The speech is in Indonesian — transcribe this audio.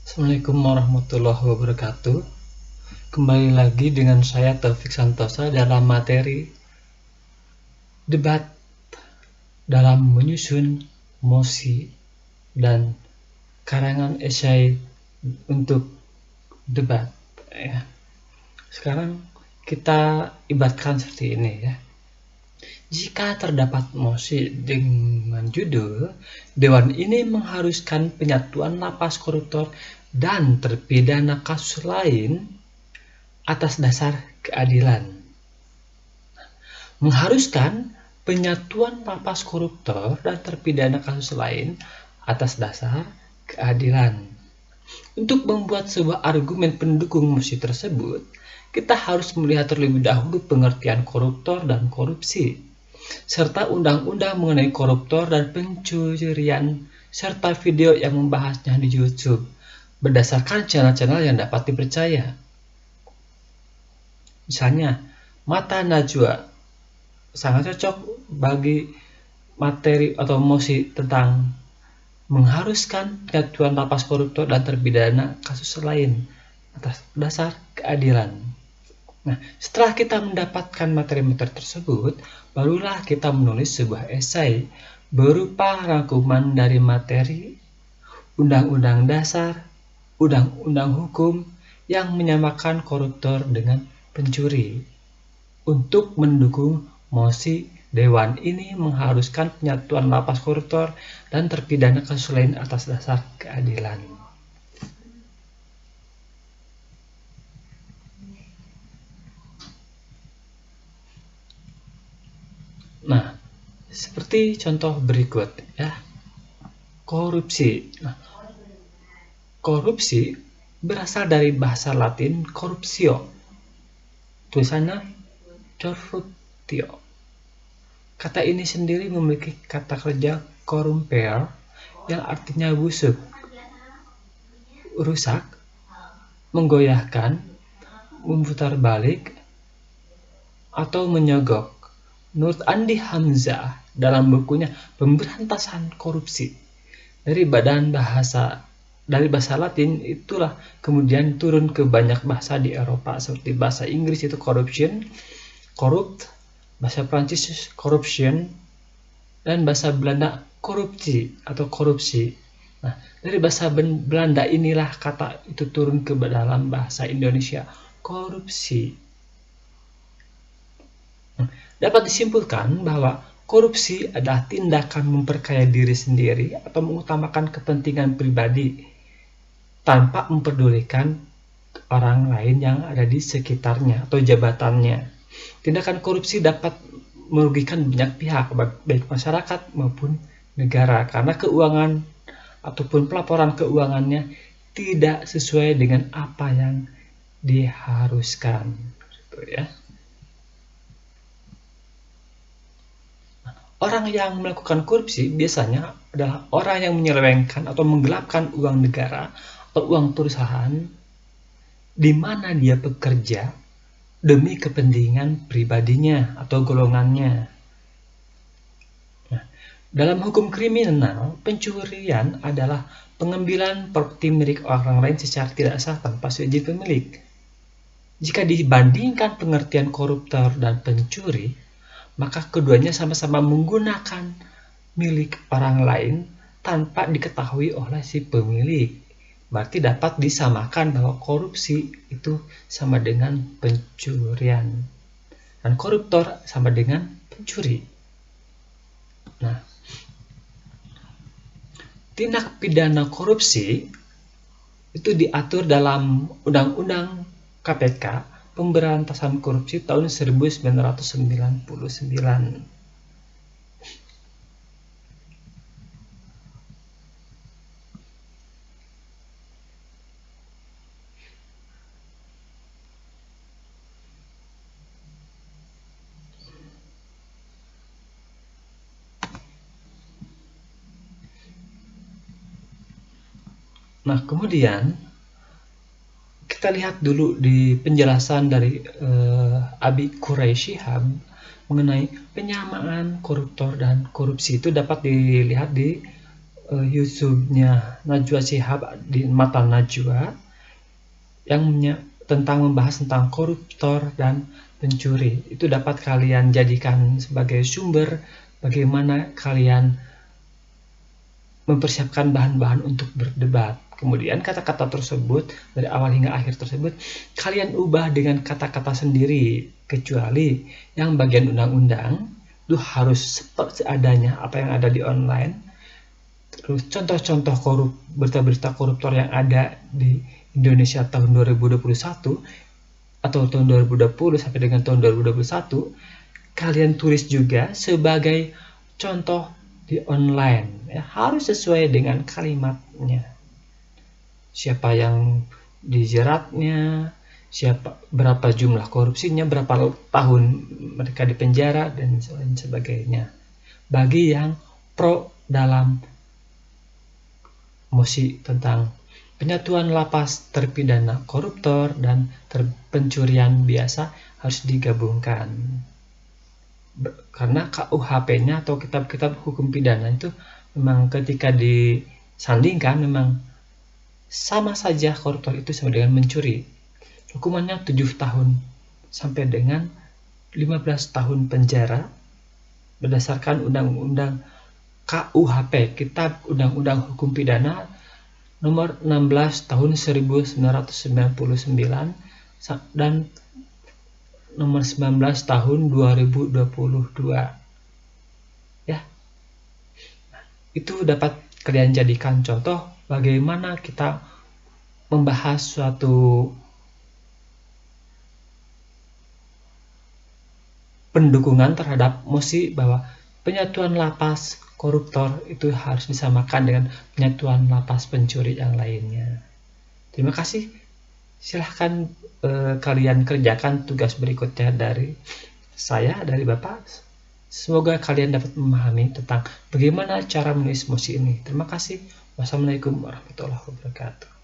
Assalamualaikum warahmatullahi wabarakatuh. Kembali lagi dengan saya Taufik Santosa dalam materi debat dalam menyusun mosi dan karangan esai untuk debat. Ya. Sekarang kita ibaratkan seperti ini ya. Jika terdapat mosi dengan judul Dewan ini mengharuskan penyatuan lapas koruptor dan terpidana kasus lain atas dasar keadilan. Mengharuskan penyatuan lapas koruptor dan terpidana kasus lain atas dasar keadilan. Untuk membuat sebuah argumen pendukung mosi tersebut, kita harus melihat terlebih dahulu pengertian koruptor dan korupsi, serta undang-undang mengenai koruptor dan pencurian, serta video yang membahasnya di YouTube, berdasarkan channel-channel yang dapat dipercaya. Misalnya, Mata Najwa sangat cocok bagi materi atau mosi tentang mengharuskan penyatuan lapas koruptor dan terpidana kasus lain atas dasar keadilan. Nah, setelah kita mendapatkan materi-materi tersebut, barulah kita menulis sebuah esai berupa rangkuman dari materi undang-undang dasar, undang-undang hukum yang menyamakan koruptor dengan pencuri untuk mendukung mosi Dewan ini mengharuskan penyatuan lapas koruptor dan terpidana kasus lain atas dasar keadilan. Nah, seperti contoh berikut ya. Korupsi. Nah, korupsi berasal dari bahasa Latin corruptio. Tulisannya corruptio. Kata ini sendiri memiliki kata kerja corrumper yang artinya busuk, rusak, menggoyahkan, memutar balik, atau menyogok. Menurut Andi Hamzah dalam bukunya Pemberantasan Korupsi dari bahasa Latin, itulah kemudian turun ke banyak bahasa di Eropa seperti bahasa Inggris itu corruption, corrupt, bahasa Prancis corruption, dan bahasa Belanda korupsi atau korupsi. Nah, dari bahasa Belanda inilah kata itu turun ke dalam bahasa Indonesia korupsi. Dapat disimpulkan bahwa korupsi adalah tindakan memperkaya diri sendiri atau mengutamakan kepentingan pribadi tanpa memperdulikan orang lain yang ada di sekitarnya atau jabatannya. Tindakan korupsi dapat merugikan banyak pihak, baik masyarakat maupun negara, karena keuangan ataupun pelaporan keuangannya tidak sesuai dengan apa yang diharuskan. Gitu ya. Orang yang melakukan korupsi biasanya adalah orang yang menyelewengkan atau menggelapkan uang negara atau uang perusahaan di mana dia bekerja demi kepentingan pribadinya atau golongannya. Nah, dalam hukum kriminal, pencurian adalah pengambilan properti milik orang lain secara tidak sah tanpa seizin pemilik. Jika dibandingkan pengertian koruptor dan pencuri, maka keduanya sama-sama menggunakan milik orang lain tanpa diketahui oleh si pemilik. Berarti dapat disamakan bahwa korupsi itu sama dengan pencurian dan koruptor sama dengan pencuri. Nah, tindak pidana korupsi itu diatur dalam Undang-Undang KPK Pemberantasan Korupsi tahun 1999. Nah, kemudian kita lihat dulu di penjelasan dari Abi Quraisyihab mengenai penyamaan koruptor dan korupsi itu dapat dilihat di YouTube-nya Najwa Shihab di Mata Najwa yang tentang membahas tentang koruptor dan pencuri. Itu dapat kalian jadikan sebagai sumber bagaimana kalian mempersiapkan bahan-bahan untuk berdebat. Kemudian kata-kata tersebut dari awal hingga akhir tersebut kalian ubah dengan kata-kata sendiri, kecuali yang bagian undang-undang itu harus seperti adanya apa yang ada di online. Terus contoh-contoh berita-berita koruptor yang ada di Indonesia tahun 2021 atau tahun 2020 sampai dengan tahun 2021 kalian tulis juga sebagai contoh di online, ya, harus sesuai dengan kalimatnya. Siapa yang dijeratnya, berapa jumlah korupsinya, berapa tahun mereka dipenjara dan lain sebagainya. Bagi yang pro dalam mosi tentang penyatuan lapas terpidana koruptor dan pencurian biasa harus digabungkan. Karena KUHP-nya atau kitab-kitab hukum pidana itu memang ketika disandingkan memang sama saja koruptor itu sama dengan mencuri. Hukumannya 7 tahun sampai dengan 15 tahun penjara berdasarkan undang-undang KUHP, Kitab Undang-Undang Hukum Pidana nomor 16 tahun 1999 dan nomor 19 tahun 2022. Ya. Itu dapat kalian jadikan contoh bagaimana kita membahas suatu pendukungan terhadap mosi bahwa penyatuan lapas koruptor itu harus disamakan dengan penyatuan lapas pencuri yang lainnya. Terima kasih. Silahkan kalian kerjakan tugas berikutnya dari saya, dari Bapak. Semoga kalian dapat memahami tentang bagaimana cara menulis mosi ini. Terima kasih. Wassalamualaikum warahmatullahi wabarakatuh.